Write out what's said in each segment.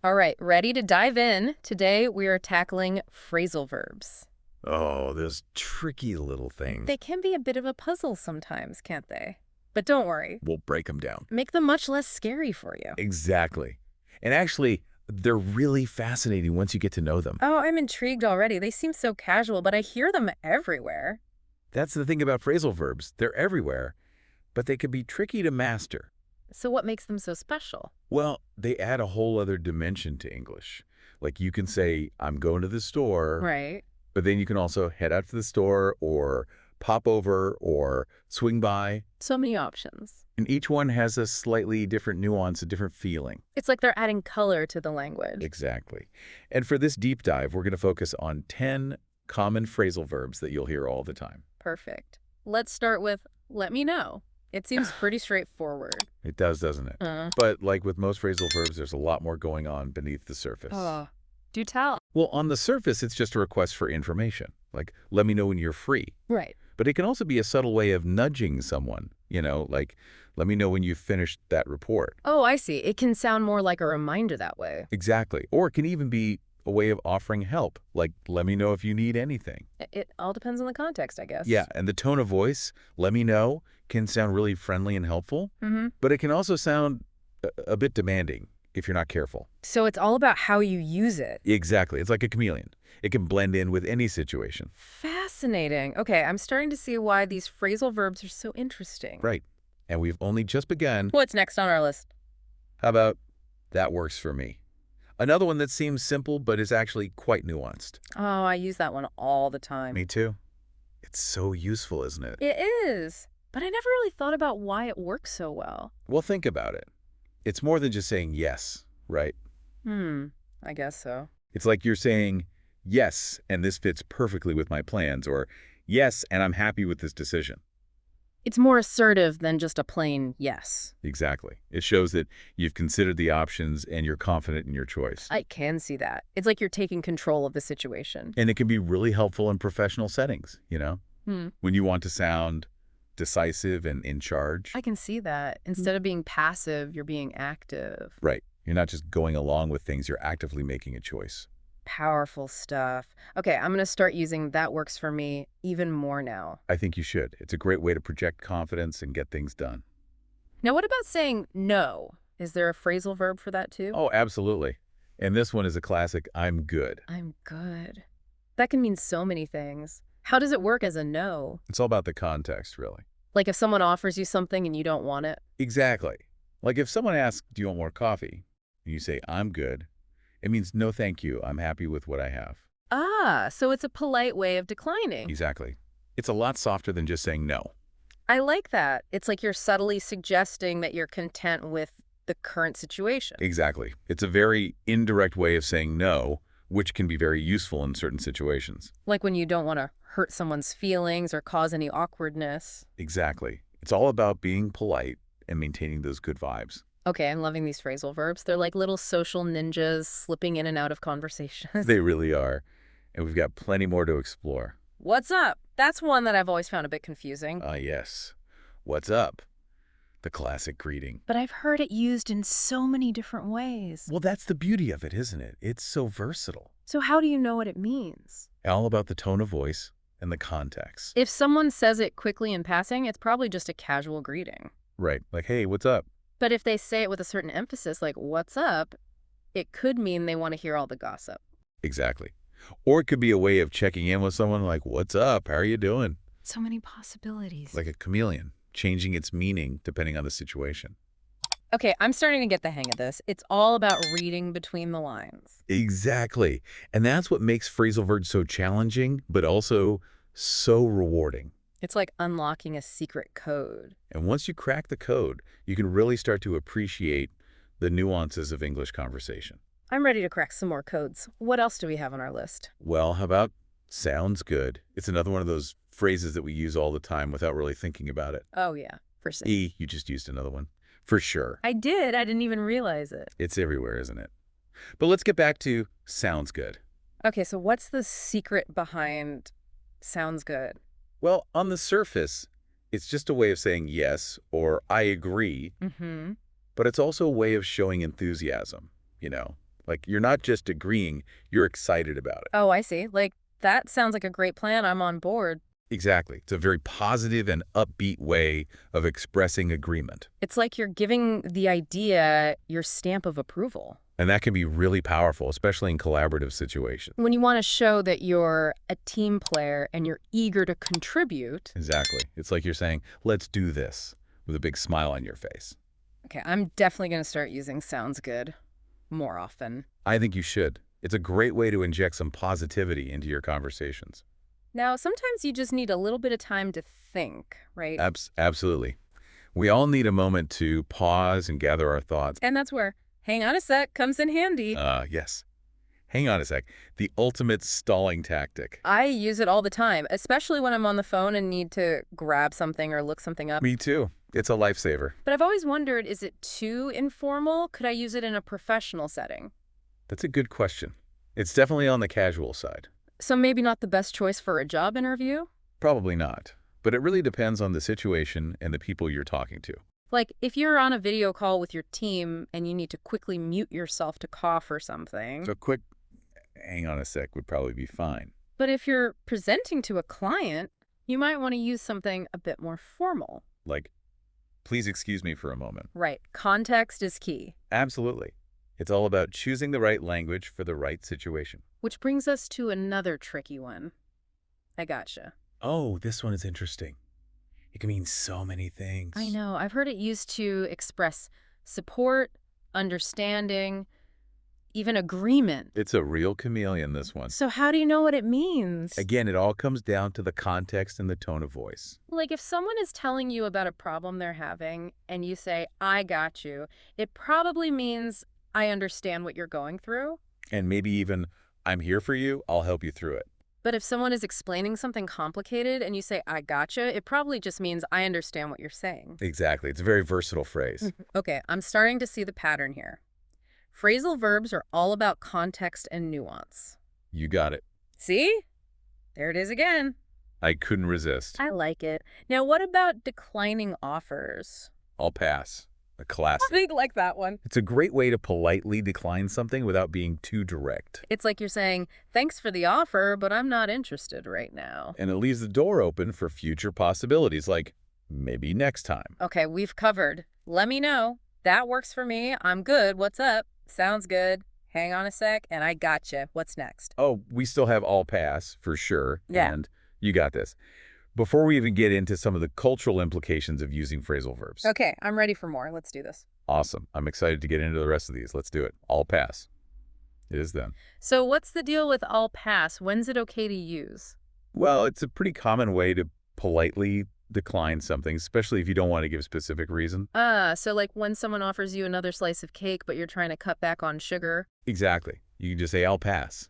All right, ready to dive in? Today we are tackling phrasal verbs. Oh, those tricky little things. They can be a bit of a puzzle sometimes, can't they? But don't worry, We'll break them down. make them much less scary for you. Exactly. And actually, they're really fascinating once you get to know them. Oh, I'm intrigued already. They seem so casual, but I hear them everywhere. That's the thing about phrasal verbs. They're everywhere, but they can be tricky to master. So what makes them so special? Well, they add a whole other dimension to English. Like you can say, I'm going to the store, Right. but then you can also head out to the store or pop over or swing by. So many options. And each one has a slightly different nuance, a different feeling. It's like they're adding color to the language. Exactly. And for this deep dive, we're going to focus on 10 common phrasal verbs that you'll hear all the time. Perfect. Let's start with let me know. It seems pretty straightforward. It does, doesn't it? But like with most phrasal verbs, there's a lot more going on beneath the surface. Oh, do tell. Well, on the surface, it's just a request for information. Like, let me know when you're free. Right. But it can also be a subtle way of nudging someone, like, let me know when you've finished that report. Oh, I see. It can sound more like a reminder that way. Exactly. Or it can even be a way of offering help, like, let me know if you need anything. It all depends on the context, I guess. Yeah, and the tone of voice, let me know, can sound really friendly and helpful, but it can also sound a bit demanding if you're not careful. So it's all about how you use it. Exactly. It's like a chameleon. It can blend in with any situation. Fascinating. Okay, I'm starting to see why these phrasal verbs are so interesting. Right. And we've only just begun. What's next on our list? How about that works for me? Another one that seems simple but is actually quite nuanced. Oh, I use that one all the time. Me too. It's so useful, isn't it? It is. But I never really thought about why it works so well. Well, think about it. It's more than just saying yes, right? I guess so. It's like you're saying, yes, and this fits perfectly with my plans, or yes, and I'm happy with this decision. It's more assertive than just a plain yes. Exactly. It shows that you've considered the options and you're confident in your choice. I can see that. It's like you're taking control of the situation. And it can be really helpful in professional settings, when you want to sound decisive and in charge. I can see that. Instead of being passive, you're being active. Right. You're not just going along with things, you're actively making a choice. Powerful stuff. Okay, I'm going to start using that works for me even more now. I think you should. It's a great way to project confidence and get things done. Now, what about saying no? Is there a phrasal verb for that too? Oh, absolutely. And this one is a classic, I'm good. I'm good. That can mean so many things. How does it work as a no? It's all about the context, really. Like if someone offers you something and you don't want it? Exactly. Like if someone asks, do you want more coffee? And you say, I'm good. It means no thank you, I'm happy with what I have. Ah, so it's a polite way of declining. Exactly. It's a lot softer than just saying no. I like that. It's like you're subtly suggesting that you're content with the current situation. Exactly. It's a very indirect way of saying no, which can be very useful in certain situations. Like when you don't want to hurt someone's feelings or cause any awkwardness. Exactly. It's all about being polite and maintaining those good vibes. Okay, I'm loving these phrasal verbs. They're like little social ninjas slipping in and out of conversations. They really are. And we've got plenty more to explore. What's up? That's one that I've always found a bit confusing. Yes. What's up? The classic greeting. But I've heard it used in so many different ways. Well, that's the beauty of it, isn't it? It's so versatile. So how do you know what it means? All about the tone of voice and the context. If someone says it quickly in passing, it's probably just a casual greeting. Right. Like, hey, what's up? But if they say it with a certain emphasis, like, what's up, it could mean they want to hear all the gossip. Exactly. Or it could be a way of checking in with someone like, what's up? How are you doing? So many possibilities. Like a chameleon, changing its meaning depending on the situation. Okay, I'm starting to get the hang of this. It's all about reading between the lines. Exactly. And that's what makes phrasal verbs so challenging, but also so rewarding. It's like unlocking a secret code. And once you crack the code, you can really start to appreciate the nuances of English conversation. I'm ready to crack some more codes. What else do we have on our list? Well, how about sounds good? It's another one of those phrases that we use all the time without really thinking about it. Oh, yeah, for sure. You just used another one. For sure. I did. I didn't even realize it. It's everywhere, isn't it? But let's get back to sounds good. Okay, so what's the secret behind sounds good? Well, on the surface, it's just a way of saying yes or I agree, but it's also a way of showing enthusiasm, Like, you're not just agreeing, you're excited about it. Oh, I see. Like, that sounds like a great plan. I'm on board. Exactly. It's a very positive and upbeat way of expressing agreement. It's like you're giving the idea your stamp of approval. And that can be really powerful, especially in collaborative situations. When you want to show that you're a team player and you're eager to contribute. Exactly. It's like you're saying, let's do this, with a big smile on your face. Okay, I'm definitely going to start using sounds good more often. I think you should. It's a great way to inject some positivity into your conversations. Now, sometimes you just need a little bit of time to think, right? Absolutely. We all need a moment to pause and gather our thoughts. And that's where hang on a sec comes in handy. Yes. Hang on a sec. The ultimate stalling tactic. I use it all the time, especially when I'm on the phone and need to grab something or look something up. Me too. It's a lifesaver. But I've always wondered, is it too informal? Could I use it in a professional setting? That's a good question. It's definitely on the casual side. So maybe not the best choice for a job interview? Probably not. But it really depends on the situation and the people you're talking to. Like, if you're on a video call with your team and you need to quickly mute yourself to cough or something. So quick, hang on a sec would probably be fine. But if you're presenting to a client, you might want to use something a bit more formal. Like, please excuse me for a moment. Right. Context is key. Absolutely. It's all about choosing the right language for the right situation. Which brings us to another tricky one. I gotcha. Oh, this one is interesting. It can mean so many things. I know. I've heard it used to express support, understanding, even agreement. It's a real chameleon, this one. So how do you know what it means? Again, it all comes down to the context and the tone of voice. Like if someone is telling you about a problem they're having and you say, I got you, it probably means I understand what you're going through. And maybe even, I'm here for you, I'll help you through it. But if someone is explaining something complicated and you say, I gotcha, it probably just means I understand what you're saying. Exactly. It's a very versatile phrase. Okay, I'm starting to see the pattern here. Phrasal verbs are all about context and nuance. You got it. See? There it is again. I couldn't resist. I like it. Now, what about declining offers? I'll pass. A classic. I like that one. It's a great way to politely decline something without being too direct. It's like you're saying, thanks for the offer, but I'm not interested right now. And it leaves the door open for future possibilities, like maybe next time. Okay, we've covered. Let me know. That works for me. I'm good. What's up? Sounds good. Hang on a sec, and I gotcha. What's next? Oh, we still have all pass, for sure. Yeah. And you got this. Before we even get into some of the cultural implications of using phrasal verbs. Okay, I'm ready for more. Let's do this. Awesome. I'm excited to get into the rest of these. Let's do it. All pass. It is then. So what's the deal with all pass? When's it okay to use? Well, it's a pretty common way to politely decline something, especially if you don't want to give a specific reason. So like when someone offers you another slice of cake, but you're trying to cut back on sugar. Exactly. You can just say, I'll pass.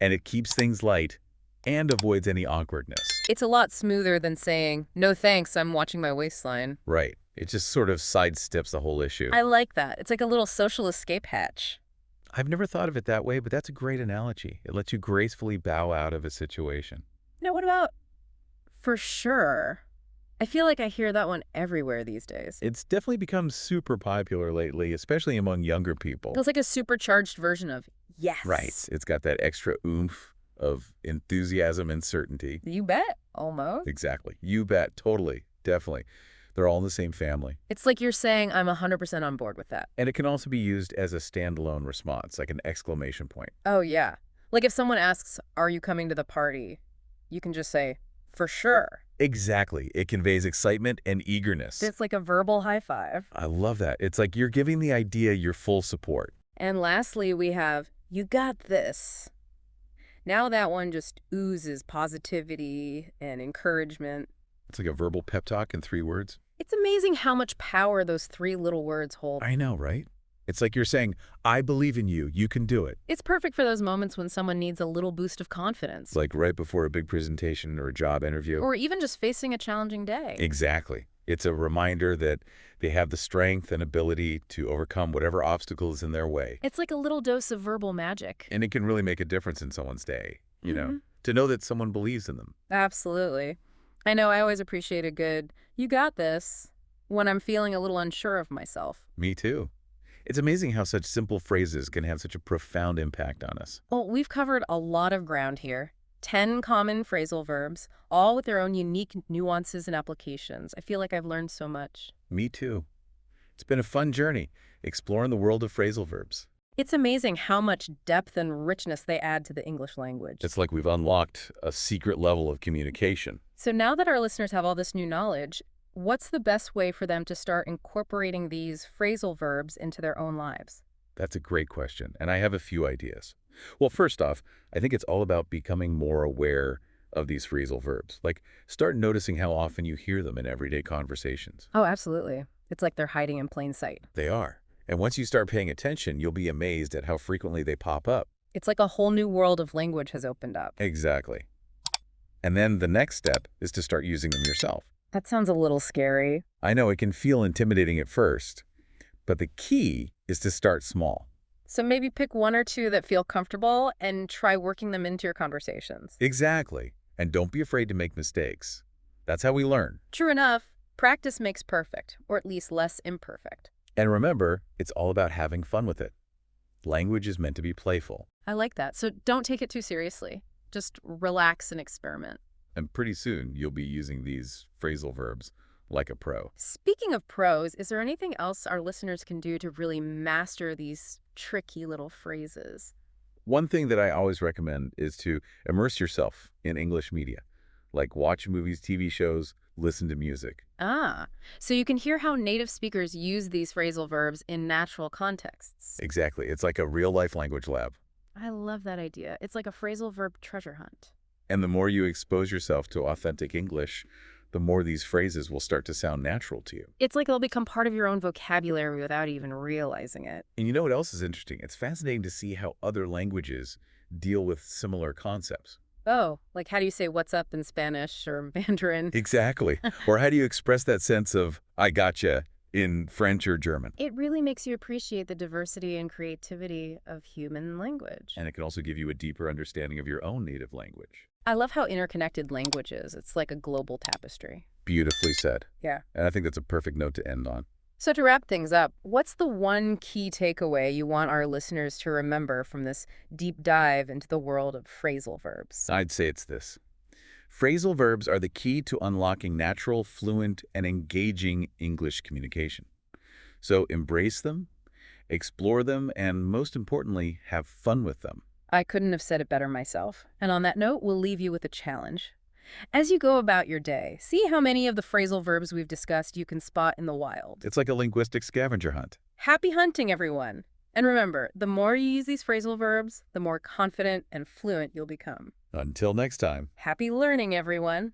And it keeps things light and avoids any awkwardness. It's a lot smoother than saying, no thanks, I'm watching my waistline. Right. It just sort of sidesteps the whole issue. I like that. It's like a little social escape hatch. I've never thought of it that way, but that's a great analogy. It lets you gracefully bow out of a situation. Now, what about for sure? I feel like I hear that one everywhere these days. It's definitely become super popular lately, especially among younger people. Feels like a supercharged version of yes. Right. It's got that extra oomph of enthusiasm and certainty. You bet. Almost. Exactly. You bet. Totally. Definitely. They're all in the same family. It's like you're saying I'm 100% on board with that. And it can also be used as a standalone response, like an exclamation point. Oh, yeah. Like if someone asks, are you coming to the party? You can just say, for sure. Exactly. It conveys excitement and eagerness. It's like a verbal high five. I love that. It's like you're giving the idea your full support. And lastly, we have, you got this. Now that one just oozes positivity and encouragement. It's like a verbal pep talk in 3 words. It's amazing how much power those 3 little words hold. I know, right? It's like you're saying, I believe in you. You can do it. It's perfect for those moments when someone needs a little boost of confidence. Like right before a big presentation or a job interview. Or even just facing a challenging day. Exactly. It's a reminder that they have the strength and ability to overcome whatever obstacle is in their way. It's like a little dose of verbal magic. And it can really make a difference in someone's day, you know, to know that someone believes in them. Absolutely. I know I always appreciate a good, you got this, when I'm feeling a little unsure of myself. Me too. It's amazing how such simple phrases can have such a profound impact on us. Well, we've covered a lot of ground here. 10 common phrasal verbs, all with their own unique nuances and applications. I feel like I've learned so much. Me too. It's been a fun journey exploring the world of phrasal verbs. It's amazing how much depth and richness they add to the English language. It's like we've unlocked a secret level of communication. So now that our listeners have all this new knowledge, what's the best way for them to start incorporating these phrasal verbs into their own lives? That's a great question, and I have a few ideas. Well, first off, I think it's all about becoming more aware of these phrasal verbs. Like, start noticing how often you hear them in everyday conversations. Oh, absolutely. It's like they're hiding in plain sight. They are. And once you start paying attention, you'll be amazed at how frequently they pop up. It's like a whole new world of language has opened up. Exactly. And then the next step is to start using them yourself. That sounds a little scary. I know it can feel intimidating at first, but the key is to start small. So maybe pick one or two that feel comfortable and try working them into your conversations. Exactly. And don't be afraid to make mistakes. That's how we learn. True enough, practice makes perfect, or at least less imperfect. And remember, it's all about having fun with it. Language is meant to be playful. I like that. So don't take it too seriously. Just relax and experiment. And pretty soon, you'll be using these phrasal verbs like a pro. Speaking of pros, is there anything else our listeners can do to really master these tricky little phrases? One thing that I always recommend is to immerse yourself in English media, like watch movies, TV shows, listen to music. Ah, so you can hear how native speakers use these phrasal verbs in natural contexts. Exactly. It's like a real-life language lab. I love that idea. It's like a phrasal verb treasure hunt. And the more you expose yourself to authentic English, the more these phrases will start to sound natural to you. It's like they'll become part of your own vocabulary without even realizing it. And you know what else is interesting? It's fascinating to see how other languages deal with similar concepts. Oh, like how do you say what's up in Spanish or Mandarin? Exactly. Or how do you express that sense of, I gotcha, in French or German? It really makes you appreciate the diversity and creativity of human language. And it can also give you a deeper understanding of your own native language. I love how interconnected language is. It's like a global tapestry. Beautifully said. Yeah. And I think that's a perfect note to end on. So to wrap things up, what's the one key takeaway you want our listeners to remember from this deep dive into the world of phrasal verbs? I'd say it's this. Phrasal verbs are the key to unlocking natural, fluent, and engaging English communication. So embrace them, explore them, and most importantly, have fun with them. I couldn't have said it better myself. And on that note, we'll leave you with a challenge. As you go about your day, see how many of the phrasal verbs we've discussed you can spot in the wild. It's like a linguistic scavenger hunt. Happy hunting, everyone! And remember, the more you use these phrasal verbs, the more confident and fluent you'll become. Until next time. Happy learning, everyone!